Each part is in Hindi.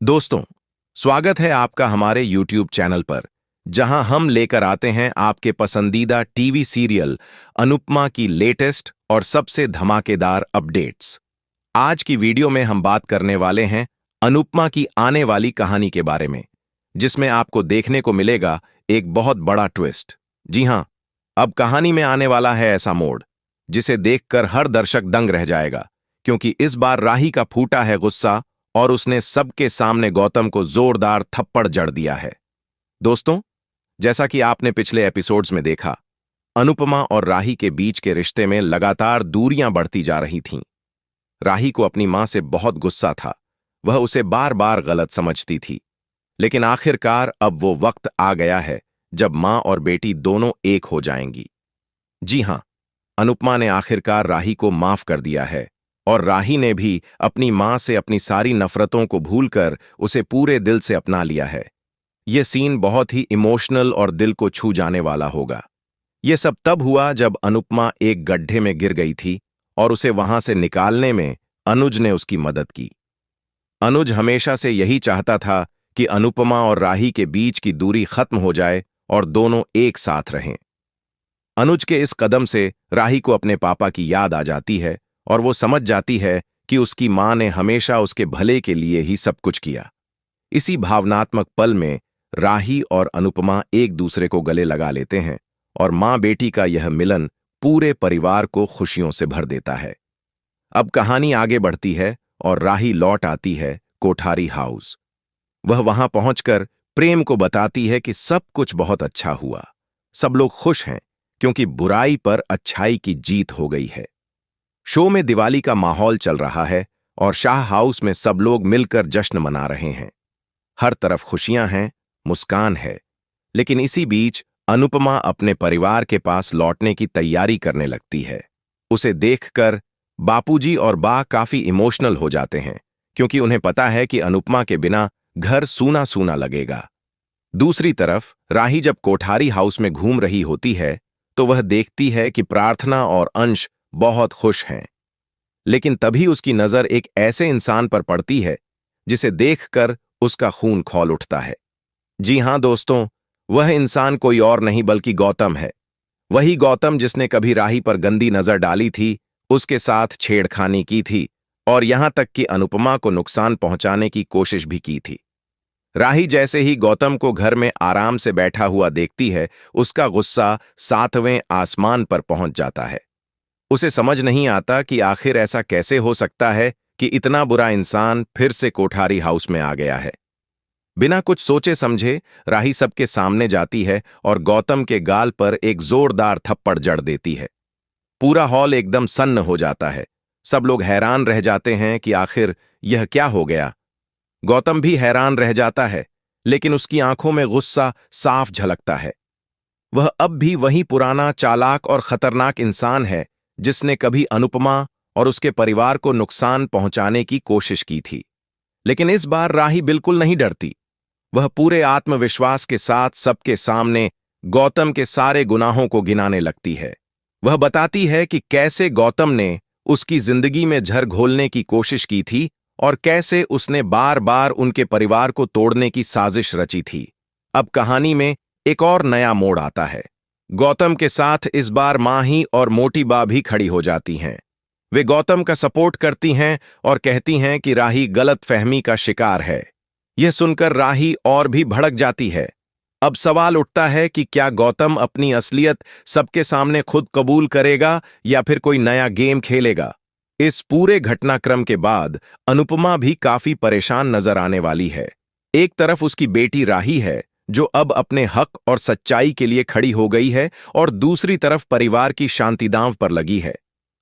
दोस्तों, स्वागत है आपका हमारे YouTube चैनल पर, जहां हम लेकर आते हैं आपके पसंदीदा टीवी सीरियल अनुपमा की लेटेस्ट और सबसे धमाकेदार अपडेट्स। आज की वीडियो में हम बात करने वाले हैं अनुपमा की आने वाली कहानी के बारे में, जिसमें आपको देखने को मिलेगा एक बहुत बड़ा ट्विस्ट। जी हां, अब कहानी में आने वाला है ऐसा मोड़ जिसे देखकर हर दर्शक दंग रह जाएगा, क्योंकि इस बार राही का फूटा है गुस्सा और उसने सबके सामने गौतम को जोरदार थप्पड़ जड़ दिया है। दोस्तों, जैसा कि आपने पिछले एपिसोड्स में देखा, अनुपमा और राही के बीच के रिश्ते में लगातार दूरियां बढ़ती जा रही थीं। राही को अपनी मां से बहुत गुस्सा था, वह उसे बार बार गलत समझती थी। लेकिन आखिरकार अब वो वक्त आ गया है जब मां और बेटी दोनों एक हो जाएंगी। जी हां, अनुपमा ने आखिरकार राही को माफ कर दिया है और राही ने भी अपनी मां से अपनी सारी नफरतों को भूलकर उसे पूरे दिल से अपना लिया है। यह सीन बहुत ही इमोशनल और दिल को छू जाने वाला होगा। यह सब तब हुआ जब अनुपमा एक गड्ढे में गिर गई थी और उसे वहां से निकालने में अनुज ने उसकी मदद की। अनुज हमेशा से यही चाहता था कि अनुपमा और राही के बीच की दूरी खत्म हो जाए और दोनों एक साथ रहें। अनुज के इस कदम से राही को अपने पापा की याद आ जाती है और वो समझ जाती है कि उसकी मां ने हमेशा उसके भले के लिए ही सब कुछ किया। इसी भावनात्मक पल में राही और अनुपमा एक दूसरे को गले लगा लेते हैं और मां बेटी का यह मिलन पूरे परिवार को खुशियों से भर देता है। अब कहानी आगे बढ़ती है और राही लौट आती है कोठारी हाउस। वह वहां पहुंचकर प्रेम को बताती है कि सब कुछ बहुत अच्छा हुआ, सब लोग खुश हैं क्योंकि बुराई पर अच्छाई की जीत हो गई है। शो में दिवाली का माहौल चल रहा है और शाह हाउस में सब लोग मिलकर जश्न मना रहे हैं। हर तरफ खुशियां हैं, मुस्कान है। लेकिन इसी बीच अनुपमा अपने परिवार के पास लौटने की तैयारी करने लगती है। उसे देखकर बापूजी और बा काफी इमोशनल हो जाते हैं, क्योंकि उन्हें पता है कि अनुपमा के बिना घर सूना सूना लगेगा। दूसरी तरफ राही जब कोठारी हाउस में घूम रही होती है तो वह देखती है कि प्रार्थना और अंश बहुत खुश हैं। लेकिन तभी उसकी नजर एक ऐसे इंसान पर पड़ती है जिसे देखकर उसका खून खौल उठता है। जी हां दोस्तों, वह इंसान कोई और नहीं बल्कि गौतम है। वही गौतम जिसने कभी राही पर गंदी नजर डाली थी, उसके साथ छेड़खानी की थी और यहां तक कि अनुपमा को नुकसान पहुंचाने की कोशिश भी की थी। राही जैसे ही गौतम को घर में आराम से बैठा हुआ देखती है, उसका गुस्सा 7वें आसमान पर पहुंच जाता है। उसे समझ नहीं आता कि आखिर ऐसा कैसे हो सकता है कि इतना बुरा इंसान फिर से कोठारी हाउस में आ गया है। बिना कुछ सोचे समझे राही सबके सामने जाती है और गौतम के गाल पर एक जोरदार थप्पड़ जड़ देती है। पूरा हॉल एकदम सन्न हो जाता है। सब लोग हैरान रह जाते हैं कि आखिर यह क्या हो गया। गौतम भी हैरान रह जाता है, लेकिन उसकी आंखों में गुस्सा साफ झलकता है। वह अब भी वही पुराना चालाक और खतरनाक इंसान है जिसने कभी अनुपमा और उसके परिवार को नुकसान पहुंचाने की कोशिश की थी। लेकिन इस बार राही बिल्कुल नहीं डरती। वह पूरे आत्मविश्वास के साथ सबके सामने गौतम के सारे गुनाहों को गिनाने लगती है। वह बताती है कि कैसे गौतम ने उसकी जिंदगी में झर घोलने की कोशिश की थी और कैसे उसने बार बार उनके परिवार को तोड़ने की साजिश रची थी। अब कहानी में एक और नया मोड़ आता है। गौतम के साथ इस बार माही और मोटी बा भी खड़ी हो जाती हैं। वे गौतम का सपोर्ट करती हैं और कहती हैं कि राही गलत फहमी का शिकार है। यह सुनकर राही और भी भड़क जाती है। अब सवाल उठता है कि क्या गौतम अपनी असलियत सबके सामने खुद कबूल करेगा या फिर कोई नया गेम खेलेगा। इस पूरे घटनाक्रम के बाद अनुपमा भी काफी परेशान नजर आने वाली है। एक तरफ उसकी बेटी राही है जो अब अपने हक और सच्चाई के लिए खड़ी हो गई है और दूसरी तरफ परिवार की शांति दांव पर लगी है।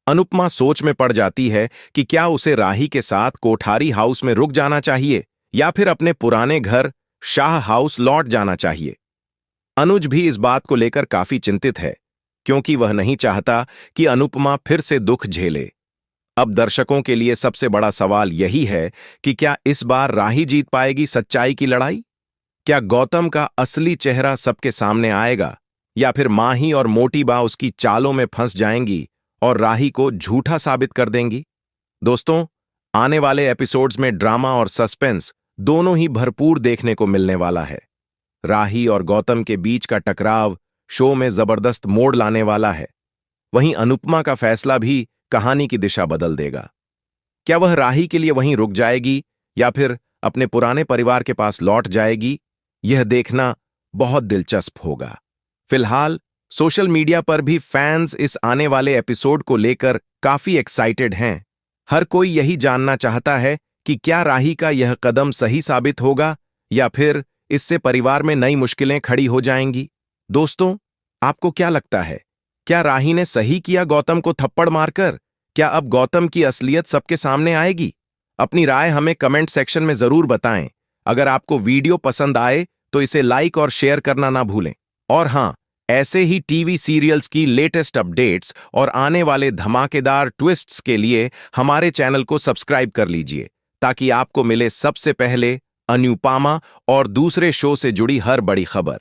अनुपमा सोच में पड़ जाती है कि क्या उसे राही के साथ कोठारी हाउस में रुक जाना चाहिए या फिर अपने पुराने घर शाह हाउस लौट जाना चाहिए। अनुज भी इस बात को लेकर काफी चिंतित है, क्योंकि वह नहीं चाहता कि अनुपमा फिर से दुख झेले। अब दर्शकों के लिए सबसे बड़ा सवाल यही है कि क्या इस बार राही जीत पाएगी सच्चाई की लड़ाई? क्या गौतम का असली चेहरा सबके सामने आएगा या फिर माही और मोटी बा उसकी चालों में फंस जाएंगी और राही को झूठा साबित कर देंगी? दोस्तों, आने वाले एपिसोड्स में ड्रामा और सस्पेंस दोनों ही भरपूर देखने को मिलने वाला है। राही और गौतम के बीच का टकराव शो में जबरदस्त मोड़ लाने वाला है। वहीं अनुपमा का फैसला भी कहानी की दिशा बदल देगा। क्या वह राही के लिए वहीं रुक जाएगी या फिर अपने पुराने परिवार के पास लौट जाएगी? यह देखना बहुत दिलचस्प होगा। फिलहाल सोशल मीडिया पर भी फैंस इस आने वाले एपिसोड को लेकर काफी एक्साइटेड हैं। हर कोई यही जानना चाहता है कि क्या राही का यह कदम सही साबित होगा या फिर इससे परिवार में नई मुश्किलें खड़ी हो जाएंगी। दोस्तों, आपको क्या लगता है? क्या राही ने सही किया गौतम को थप्पड़ मारकर? क्या अब गौतम की असलियत सबके सामने आएगी? अपनी राय हमें कमेंट सेक्शन में जरूर बताएं। अगर आपको वीडियो पसंद आए तो इसे लाइक और शेयर करना ना भूलें। और हां, ऐसे ही टीवी सीरियल्स की लेटेस्ट अपडेट्स और आने वाले धमाकेदार ट्विस्ट्स के लिए हमारे चैनल को सब्सक्राइब कर लीजिए ताकि आपको मिले सबसे पहले अनुपमा और दूसरे शो से जुड़ी हर बड़ी खबर।